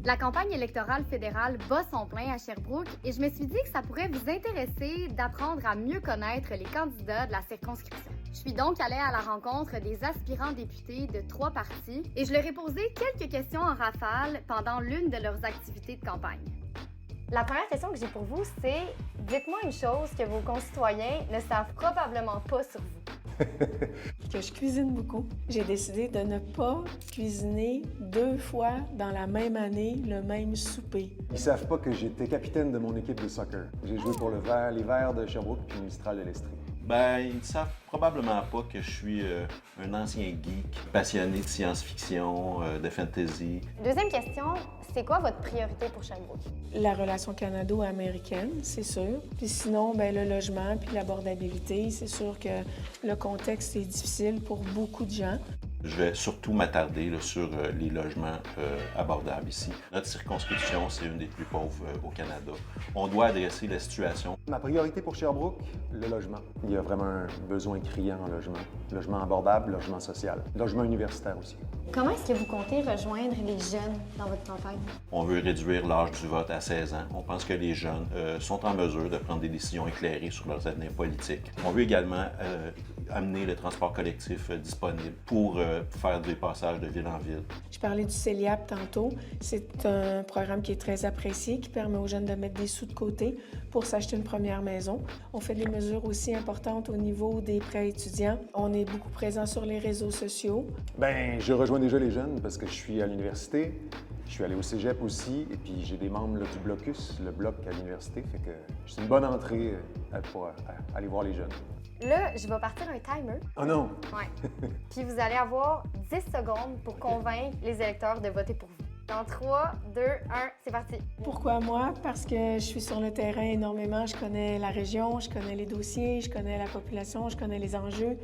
La campagne électorale fédérale bat son plein à Sherbrooke et je me suis dit que ça pourrait vous intéresser d'apprendre à mieux connaître les candidats de la circonscription. Je suis donc allée à la rencontre des aspirants députés de 3 partis et je leur ai posé quelques questions en rafale pendant l'une de leurs activités de campagne. La première question que j'ai pour vous, c'est dites-moi une chose que vos concitoyens ne savent probablement pas sur vous. Que je cuisine beaucoup. J'ai décidé de ne pas cuisiner 2 fois dans la même année le même souper. Ils savent pas que j'étais capitaine de mon équipe de soccer. J'ai joué pour les Verts de Sherbrooke puis Mistral de l'Estrie. Ben, ils ne savent probablement pas que je suis un ancien geek, passionné de science-fiction, de fantasy. Deuxième question, c'est quoi votre priorité pour Sherbrooke? La relation canado-américaine, c'est sûr. Puis sinon, ben, le logement puis l'abordabilité, c'est sûr que le contexte est difficile pour beaucoup de gens. Je vais surtout m'attarder sur les logements abordables ici. Notre circonscription, c'est une des plus pauvres au Canada. On doit adresser la situation. Ma priorité pour Sherbrooke, le logement. Il y a vraiment un besoin criant en logement. Logement abordable, logement social, logement universitaire aussi. Comment est-ce que vous comptez rejoindre les jeunes dans votre campagne? On veut réduire l'âge du vote à 16 ans. On pense que les jeunes sont en mesure de prendre des décisions éclairées sur leurs avenir politiques. On veut également amener le transport collectif disponible pour faire des passages de ville en ville. Je parlais du CELIAP tantôt. C'est un programme qui est très apprécié, qui permet aux jeunes de mettre des sous de côté pour s'acheter une première maison. On fait des mesures aussi importantes au niveau des prêts étudiants. On est beaucoup présent sur les réseaux sociaux. Ben, je rejoins déjà les jeunes parce que je suis à l'université. Je suis allé au cégep aussi, et puis j'ai des membres là, du blocus, le bloc à l'université, fait que c'est une bonne entrée pour aller voir les jeunes. Là, je vais partir un timer. Oh non! Ouais. Puis vous allez avoir 10 secondes pour convaincre les électeurs de voter pour vous. Dans 3, 2, 1, c'est parti. Pourquoi moi? Parce que je suis sur le terrain énormément. Je connais la région, je connais les dossiers, je connais la population, je connais les enjeux.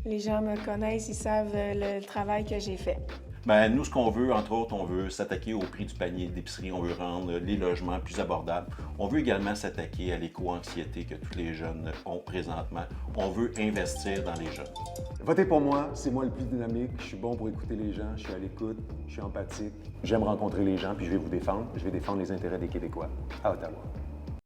Les gens me connaissent, ils savent le travail que j'ai fait. Ben, nous, ce qu'on veut, entre autres, on veut s'attaquer au prix du panier d'épicerie, on veut rendre les logements plus abordables. On veut également s'attaquer à l'éco-anxiété que tous les jeunes ont présentement. On veut investir dans les jeunes. Votez pour moi, c'est moi le plus dynamique, je suis bon pour écouter les gens, je suis à l'écoute, je suis empathique. J'aime rencontrer les gens, puis je vais vous défendre. Je vais défendre les intérêts des Québécois à Ottawa.